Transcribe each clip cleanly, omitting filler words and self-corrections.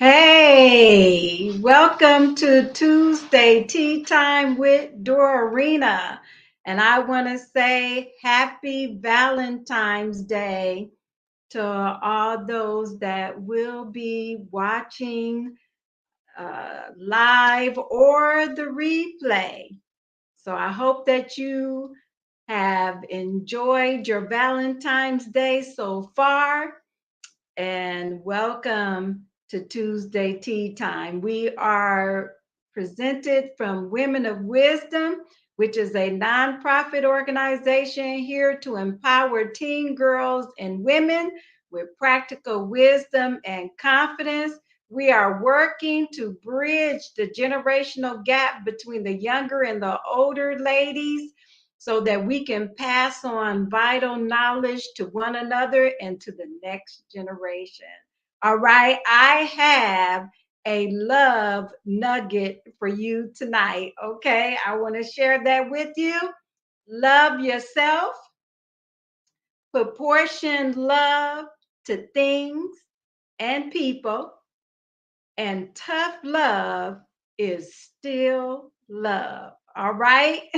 Hey, welcome to Tuesday Tea Time with Dorina. And I want to say happy Valentine's Day to all those that will be watching live or the replay. So I hope that you have enjoyed your Valentine's Day so far and welcome to Tuesday Tea Time. We are presented from Women of Wisdom, which is a nonprofit organization here to empower teen girls and women with practical wisdom and confidence. We are working to bridge the generational gap between the younger and the older ladies so that we can pass on vital knowledge to one another and to the next generation. All right, I have a love nugget for you tonight. Okay, I want to share that with you. Love yourself, proportion love to things and people, and tough love is still love. All right.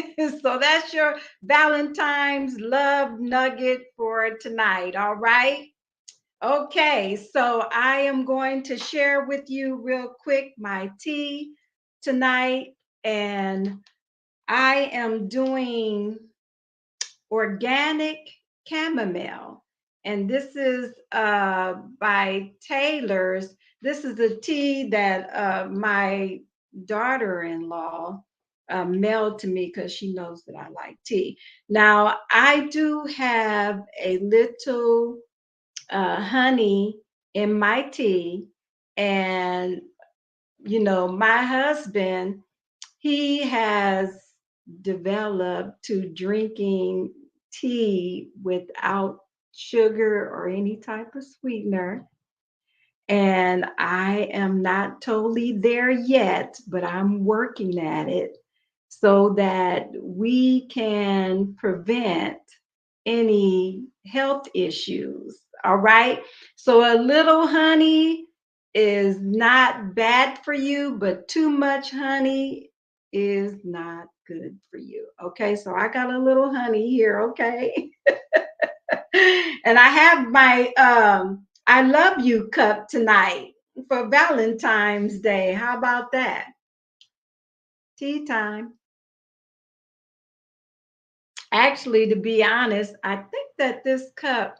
So that's your Valentine's love nugget for tonight. All right. Okay. So I am going to share with you real quick my tea tonight. And I am doing organic chamomile. And this is by Taylor's. This is a tea that my daughter-in-law mailed to me because she knows that I like tea. Now, I do have a little honey in my tea. And, my husband, he has developed to drinking tea without sugar or any type of sweetener. And I am not totally there yet, but I'm working at it so that we can prevent any health issues. All right. So a little honey is not bad for you, but too much honey is not good for you. Okay. So I got a little honey here. Okay. And I have my I love you cup tonight for Valentine's Day. How about that? Tea time. Actually, to be honest, I think that this cup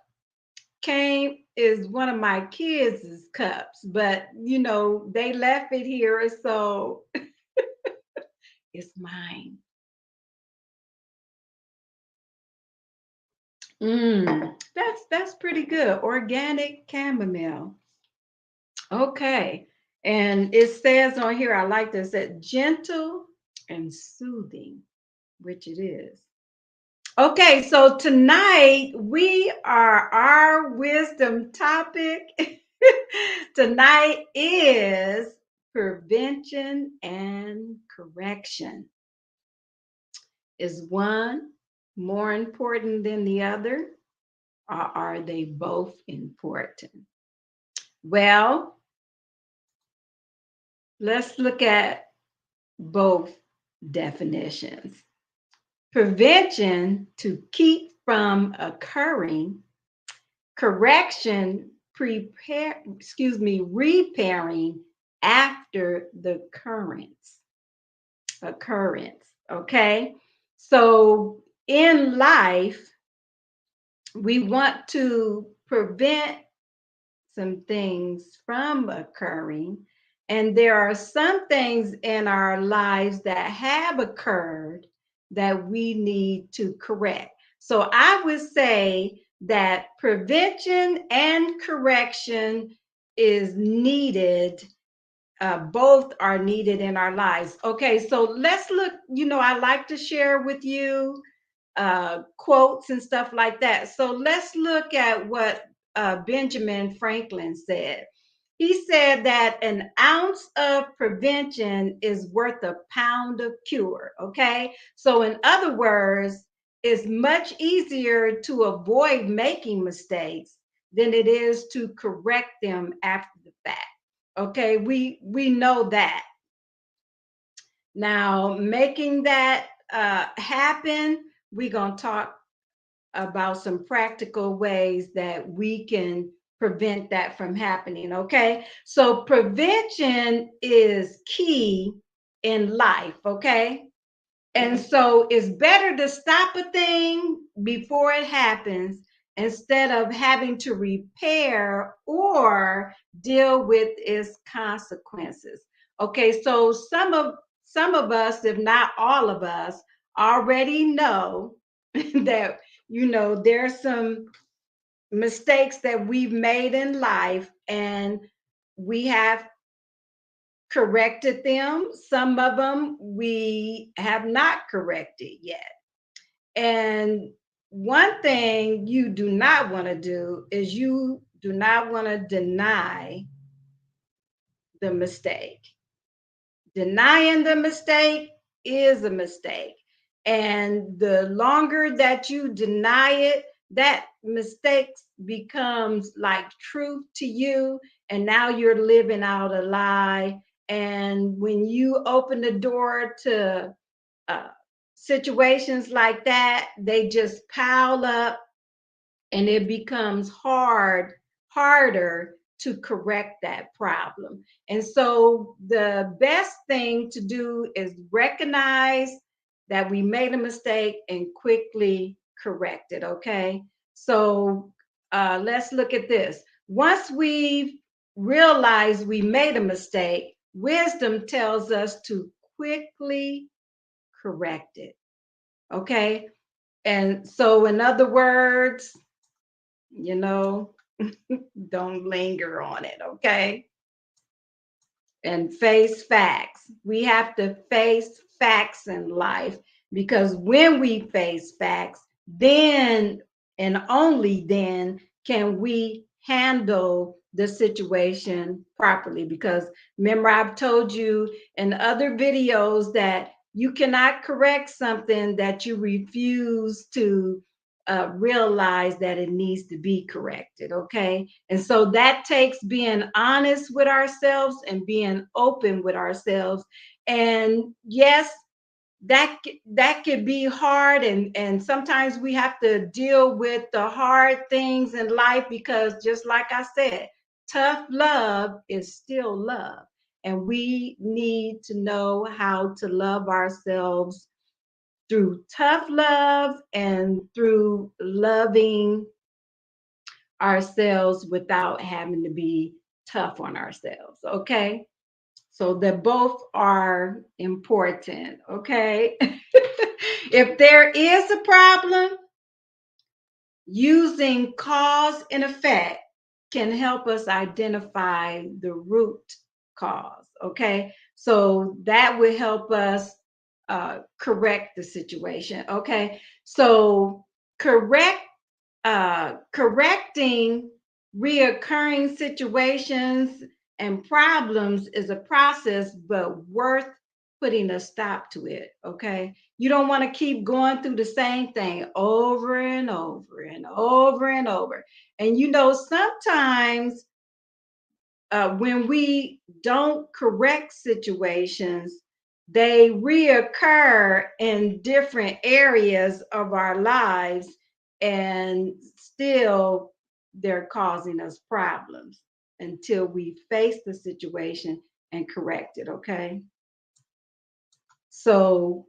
came is one of my kids' cups, but they left it here, so it's mine. That's pretty good. Organic chamomile. Okay. And it says on here, I like this, that gentle and soothing, which it is. Okay, so tonight our wisdom topic tonight is prevention and correction. Is one more important than the other, or are they both important? Well, let's look at both definitions. Prevention, to keep from occurring. Correction, repairing after the occurrence. Okay. So in life, we want to prevent some things from occurring. And there are some things in our lives that have occurred that we need to correct. So I would say that prevention and correction is needed. Both are needed in our lives. Okay, so let's look. I like to share with you quotes and stuff like that. So let's look at what Benjamin Franklin said. He said that an ounce of prevention is worth a pound of cure. Okay. So, in other words, it's much easier to avoid making mistakes than it is to correct them after the fact. Okay, we know that. Now, making that happen, we're going to talk about some practical ways that we can prevent that from happening. Okay, so prevention is key in life. Okay, and so it's better to stop a thing before it happens instead of having to repair or deal with its consequences. Okay, so some of us, if not all of us, already know that there's some mistakes that we've made in life and we have corrected them. Some of them we have not corrected yet. And one thing you do not want to do is you do not want to deny the mistake. Denying the mistake is a mistake. And the longer that you deny it, that mistake becomes like truth to you. And now you're living out a lie. And when you open the door to uh, situations like that, they just pile up and it becomes harder to correct that problem. And so the best thing to do is recognize that we made a mistake and quickly correct it. Okay, so let's look at this. Once we've realized we made a mistake, wisdom tells us to quickly correct it. Okay, and so in other words, you know, don't linger on it, okay? And face facts. We have to face facts in life because when we face facts, then and only then can we handle the situation properly. Because remember, I've told you in other videos that you cannot correct something that you refuse to realize that it needs to be corrected. Okay. And so that takes being honest with ourselves and being open with ourselves. And yes, that could be hard, and sometimes we have to deal with the hard things in life because just like I said, tough love is still love, and we need to know how to love ourselves through tough love and through loving ourselves without having to be tough on ourselves. Okay. So that both are important. Okay. If there is a problem, using cause and effect can help us identify the root cause. Okay. So that will help us correct the situation. Okay. So correcting reoccurring situations and problems is a process, but worth putting a stop to it. Okay. You don't want to keep going through the same thing over and over and over and over. And sometimes when we don't correct situations, they reoccur in different areas of our lives, and still they're causing us problems until we face the situation and correct it. Okay. So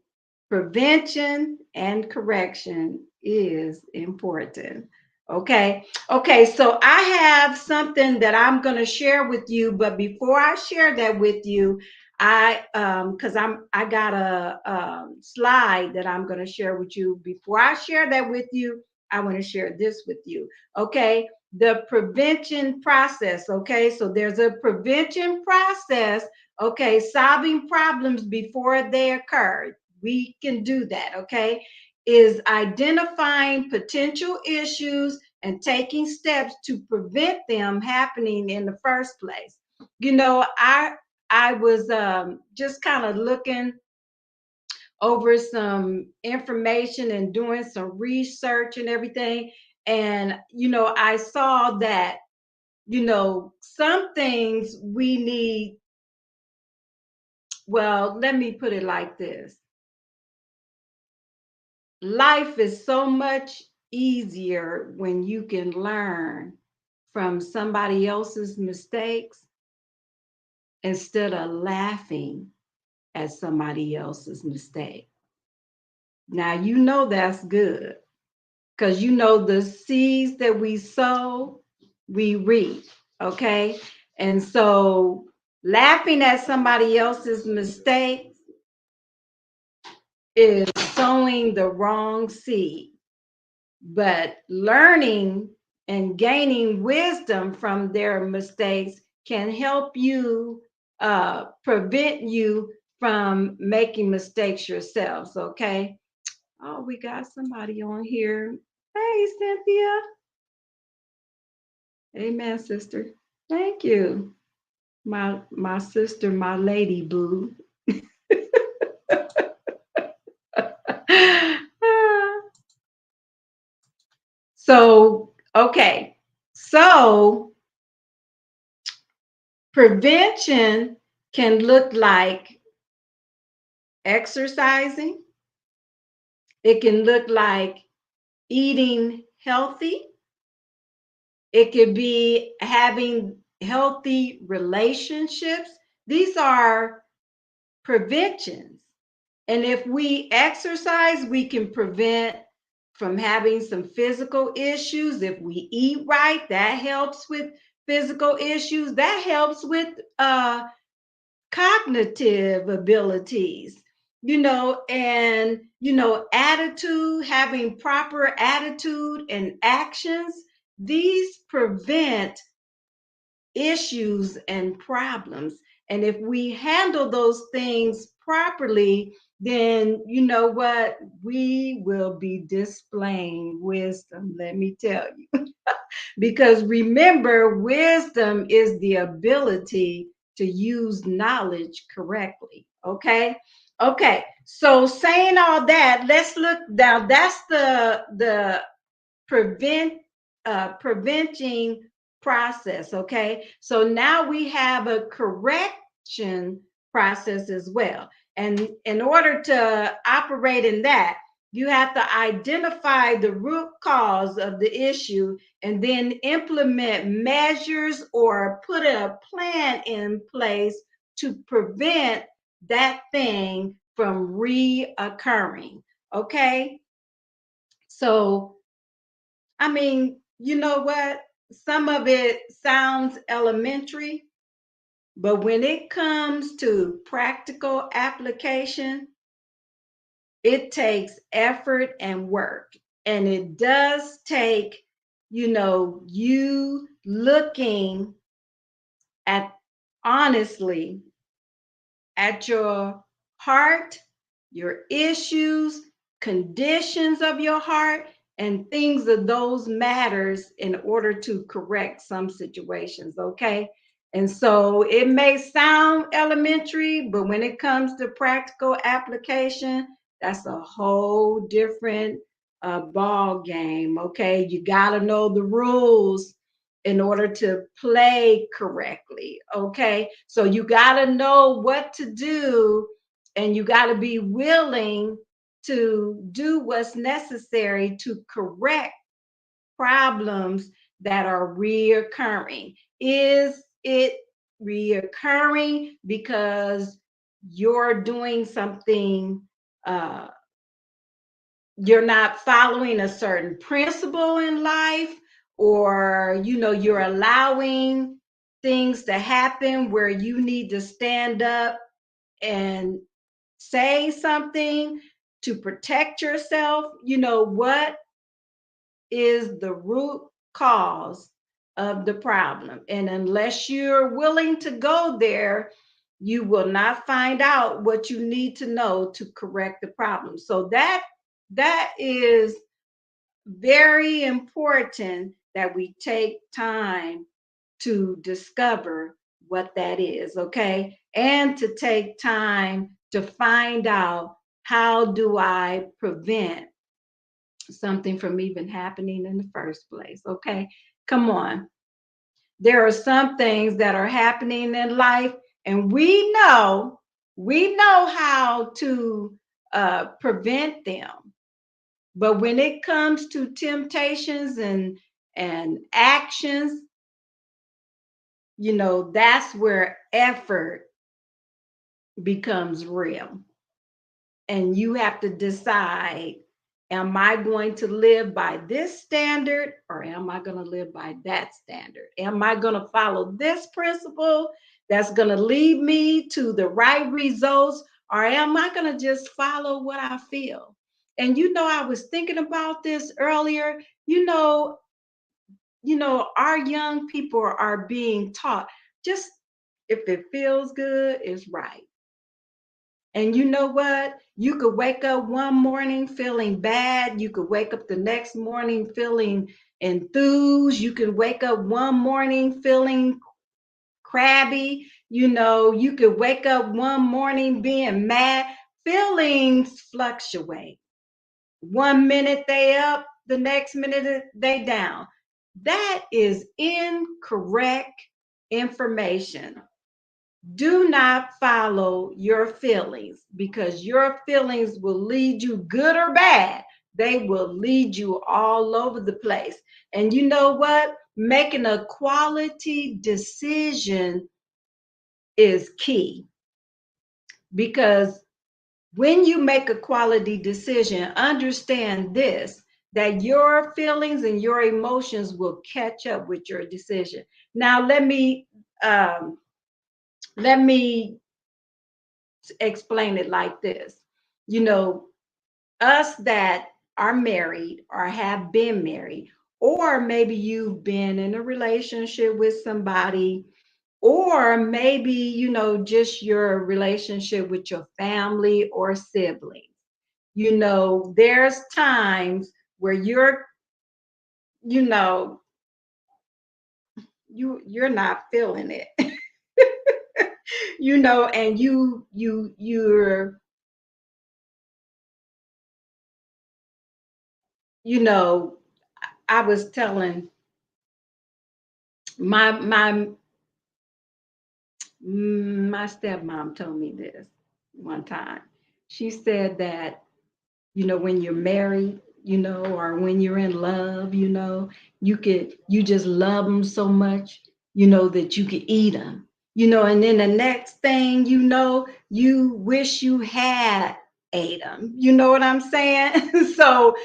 prevention and correction is important. Okay. Okay. So I have something that I'm going to share with you, but before I share that with you, because I got a slide that I'm going to share with you. Before I share that with you, I want to share this with you. Okay. The prevention process. Okay. So there's a prevention process. Okay. Solving problems before they occur. We can do that. Okay. Is identifying potential issues and taking steps to prevent them happening in the first place. I was just kind of looking over some information and doing some research and everything, and I saw that some things we need. Well, let me put it like this. Life is so much easier when you can learn from somebody else's mistakes instead of laughing at somebody else's mistake. Now, that's good because the seeds that we sow, we reap. Okay. And so laughing at somebody else's mistake is sowing the wrong seed. But learning and gaining wisdom from their mistakes can help you prevent you from making mistakes yourselves. Okay. Oh, we got somebody on here. Hey, Cynthia. Amen, sister. Thank you. My sister, my lady boo. So, okay. So, prevention can look like exercising. It can look like eating healthy. It could be having healthy relationships. These are preventions. And if we exercise, we can prevent from having some physical issues. If we eat right, that helps with physical issues. That helps with cognitive abilities, and attitude, having proper attitude and actions. These prevent issues and problems. And if we handle those things properly, then you know what? We will be displaying wisdom, let me tell you. Because remember, wisdom is the ability to use knowledge correctly. Okay. Okay. So saying all that, let's look down. That's the preventing process. Okay. So now we have a correction process as well. And in order to operate in that, you have to identify the root cause of the issue and then implement measures or put a plan in place to prevent that thing from reoccurring. Okay. So I mean, you know what? Some of it sounds elementary, but when it comes to practical application, it takes effort and work. And it does take, you looking at honestly at your heart, your issues, conditions of your heart, and things of those matters in order to correct some situations. Okay. And so it may sound elementary, but when it comes to practical application, that's a whole different ball game. Okay. You got to know the rules in order to play correctly. Okay. So you got to know what to do and you got to be willing to do what's necessary to correct problems that are reoccurring. Is it reoccurring because you're doing something uh, you're not following a certain principle in life, or you're allowing things to happen where you need to stand up and say something to protect yourself? What is the root cause of the problem? And unless you're willing to go there, you will not find out what you need to know to correct the problem. So that is very important, that we take time to discover what that is. Okay. And to take time to find out, how do I prevent something from even happening in the first place? Okay. Come on. There are some things that are happening in life, and we know how to prevent them. But when it comes to temptations and actions, that's where effort becomes real. And you have to decide, am I going to live by this standard or am I going to live by that standard? Am I going to follow this principle that's going to lead me to the right results, or am I going to just follow what I feel? And I was thinking about this earlier. Our young people are being taught, just if it feels good, it's right. And you know what? You could wake up one morning feeling bad. You could wake up the next morning feeling enthused. You could wake up one morning feeling crabby. You could wake up one morning being mad. Feelings fluctuate. One minute they up, the next minute they down. That is incorrect information. Do not follow your feelings, because your feelings will lead you, good or bad. They will lead you all over the place. And you know what? Making a quality decision is key, because when you make a quality decision, understand this, that your feelings and your emotions will catch up with your decision. Now, um, let me explain it like this. You know, us that are married or have been married, or maybe you've been in a relationship with somebody, or maybe, just your relationship with your family or siblings. There's times where you know, you're not feeling it. And you know, I was telling my my stepmom told me this one time. She said that, when you're married, or when you're in love, you just love them so much, that you could eat them, and then the next thing you wish you had ate them. You know what I'm saying? So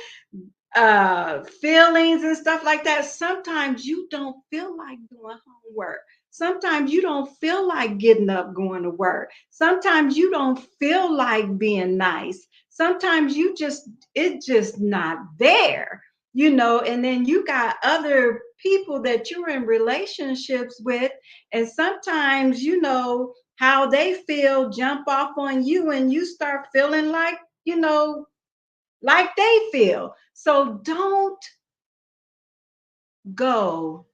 feelings and stuff like that. Sometimes you don't feel like doing homework. Sometimes you don't feel like getting up, going to work. Sometimes you don't feel like being nice. Sometimes it's just not there, and then you got other people that you're in relationships with, and sometimes, how they feel jump off on you, and you start feeling like they feel. So don't go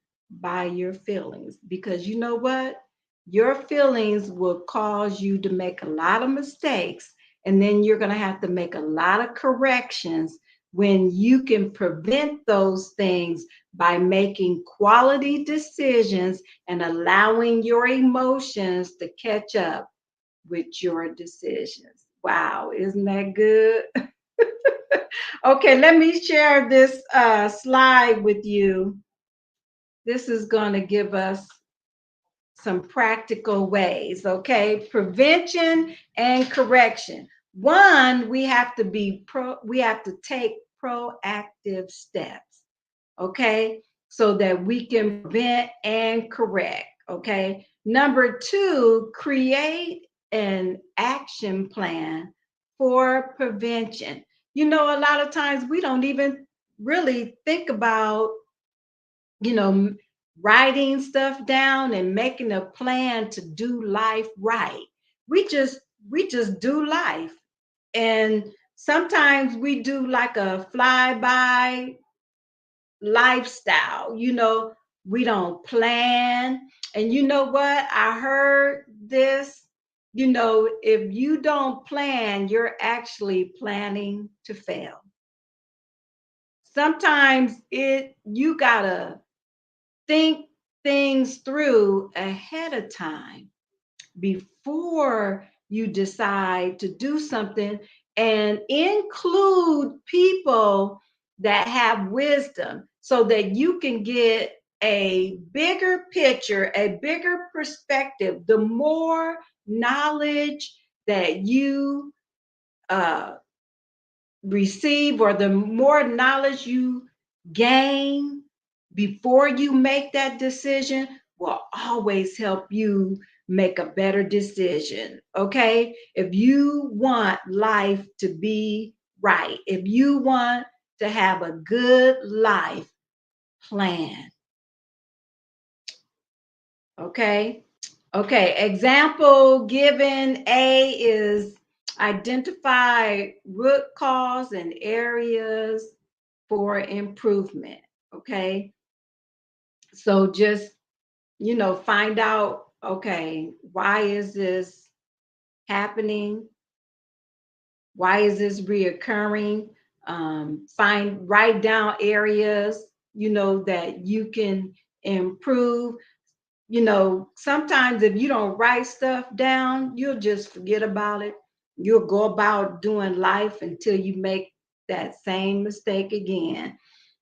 by your feelings, because you know what? Your feelings will cause you to make a lot of mistakes, and then you're going to have to make a lot of corrections, when you can prevent those things by making quality decisions and allowing your emotions to catch up with your decisions. Wow, isn't that good? Okay, let me share this slide with you. This is going to give us some practical ways, okay? Prevention and correction. One, we have to take proactive steps, okay? So that we can prevent and correct, okay? Number two, create an action plan for prevention. A lot of times we don't even really think about, you know, writing stuff down and making a plan to do life right. We just we just do life. And sometimes we do like a flyby lifestyle. We don't plan. And you know what? I heard this. If you don't plan, you're actually planning to fail. Sometimes you gotta think things through ahead of time before you decide to do something, and include people that have wisdom so that you can get a bigger picture, a bigger perspective. The more knowledge that you uh, receive, or the more knowledge you gain before you make that decision, will always help you make a better decision. Okay. If you want life to be right, if you want to have a good life plan. Okay. Okay, example given A is identify root cause and areas for improvement. Okay, so just, find out, okay, why is this happening? Why is this reoccurring? Write down areas, that you can improve. Sometimes if you don't write stuff down, you'll just forget about it. You'll go about doing life until you make that same mistake again.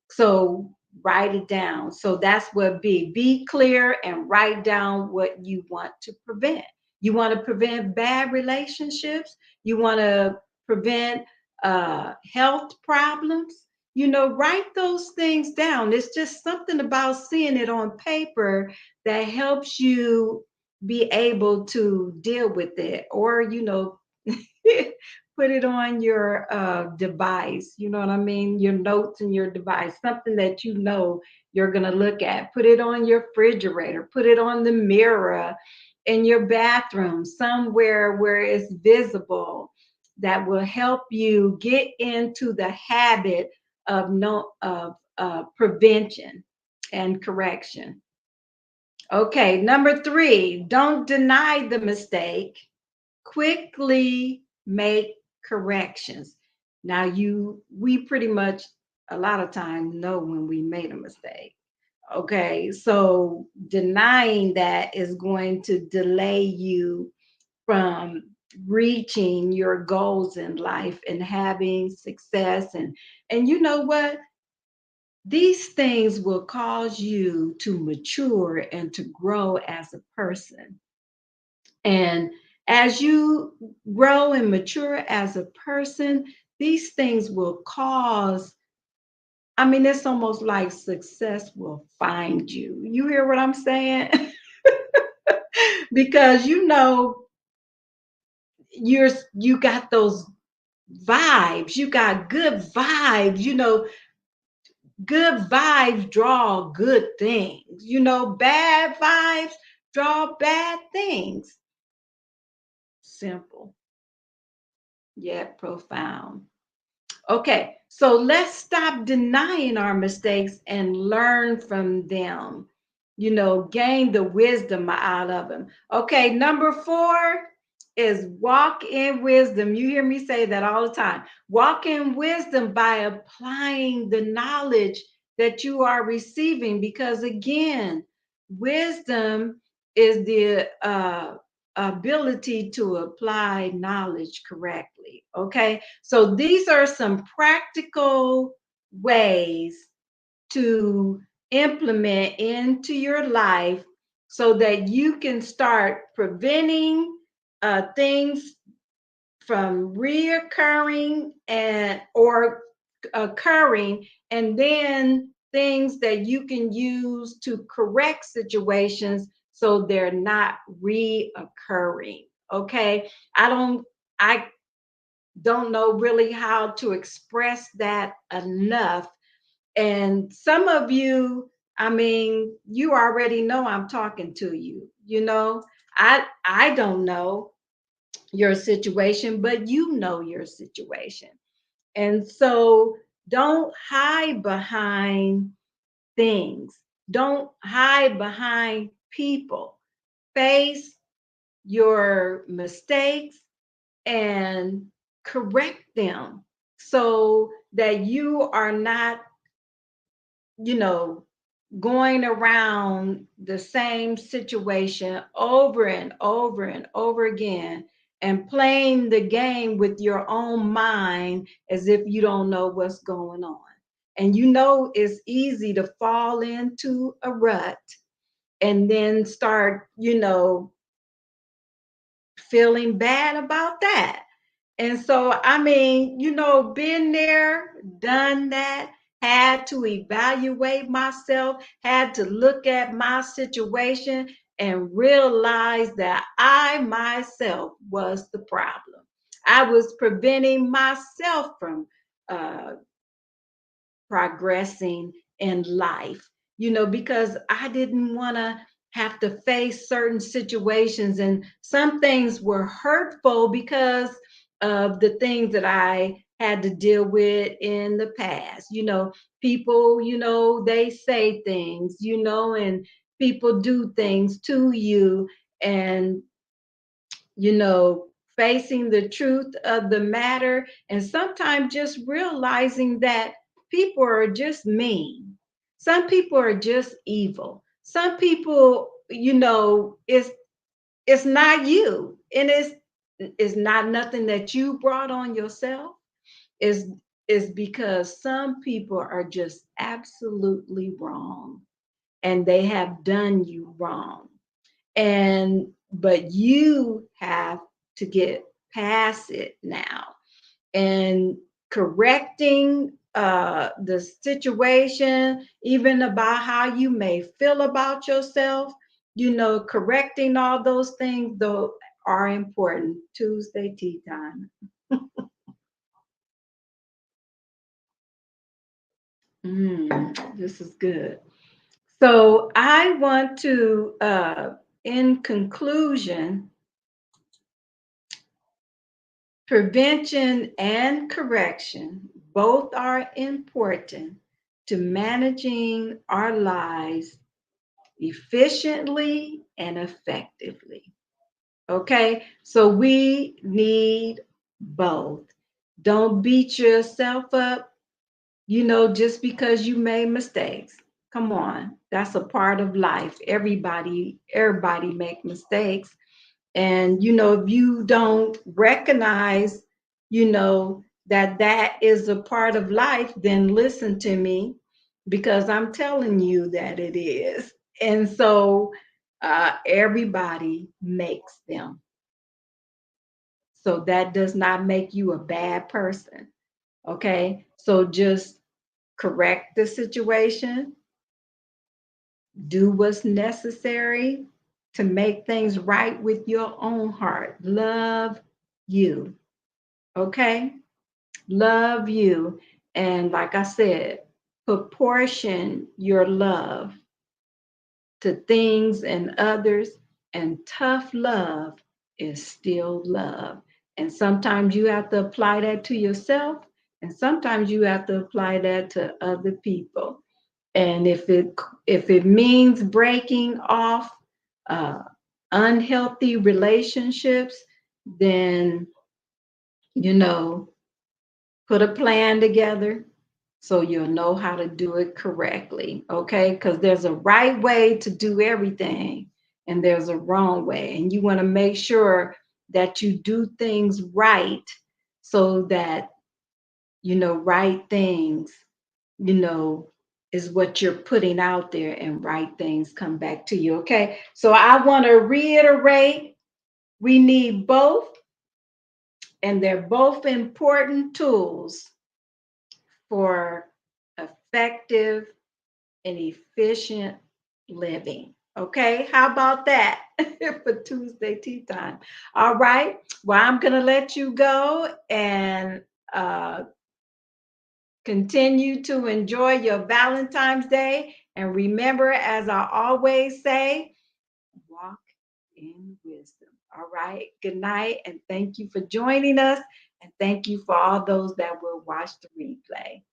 So write it down. So that's what be clear and write down what you want to prevent. You want to prevent bad relationships. You want to prevent health problems. Write those things down. It's just something about seeing it on paper that helps you be able to deal with it, or put it on your device. You know what I mean? Your notes in your device, something that you're going to look at. Put it on your refrigerator, put it on the mirror in your bathroom, somewhere where it's visible, that will help you get into the habit of no of prevention and correction. Okay, number 3, don't deny the mistake. Quickly make corrections. Now, we pretty much a lot of times know when we made a mistake. Okay, so denying that is going to delay you from reaching your goals in life and having success. And you know what? These things will cause you to mature and to grow as a person. And as you grow and mature as a person, these things will cause, I mean, it's almost like success will find you. You hear what I'm saying? Because you got those vibes, you got good vibes, good vibes draw good things, bad vibes draw bad things. Simple yet profound. Okay, so let's stop denying our mistakes and learn from them. Gain the wisdom out of them. Okay, number 4 is walk in wisdom. You hear me say that all the time. Walk in wisdom by applying the knowledge that you are receiving, because again, wisdom is the ability to apply knowledge correctly. Okay, so these are some practical ways to implement into your life so that you can start preventing things from reoccurring and or occurring, and then things that you can use to correct situations so they're not reoccurring. Okay, I don't know really how to express that enough. And some of you, I mean, you already know I'm talking to you. I don't know your situation, but you know your situation. And so don't hide behind things. Don't hide behind people. Face your mistakes and correct them so that you are not, you know, going around the same situation over and over and over again and playing the game with your own mind as if you don't know what's going on. And you know, it's easy to fall into a rut and then start, feeling bad about that. And so, I mean, been there, done that, had to evaluate myself, had to look at my situation and realize that I myself was the problem. I was preventing myself from uh, progressing in life, because I didn't want to have to face certain situations. And some things were hurtful because of the things that I had to deal with in the past. People, they say things, and people do things to you. And facing the truth of the matter, and sometimes just realizing that people are just mean. Some people are just evil. Some people, it's not you, and it's not nothing that you brought on yourself. Is because some people are just absolutely wrong, and they have done you wrong, and but you have to get past it now, and correcting the situation, even about how you may feel about yourself, correcting all those things though are important. Tuesday tea time. This is good. So I want to in conclusion, prevention and correction both are important to managing our lives efficiently and effectively. Okay, so we need both. Don't beat yourself up, just because you made mistakes. Come on, that's a part of life. Everybody make mistakes. And if you don't recognize, that that is a part of life, then listen to me, because I'm telling you that it is. And so everybody makes them. So that does not make you a bad person. Okay, so just correct the situation, do what's necessary to make things right with your own heart. Love you. Okay? Love you. And like I said, proportion your love to things and others, and tough love is still love. And sometimes you have to apply that to yourself, and sometimes you have to apply that to other people. And if it means breaking off uh, unhealthy relationships, then you know put a plan together so you'll know how to do it correctly. Okay, because there's a right way to do everything, and there's a wrong way, and you want to make sure that you do things right, so that right things, you know, is what you're putting out there, and right things come back to you. Okay. So I want to reiterate, we need both, and they're both important tools for effective and efficient living. Okay, how about that for Tuesday tea time? All right, well, I'm going to let you go and uh, continue to enjoy your Valentine's Day. And remember, as I always say, walk in wisdom. All right. Good night. And thank you for joining us. And thank you for all those that will watch the replay.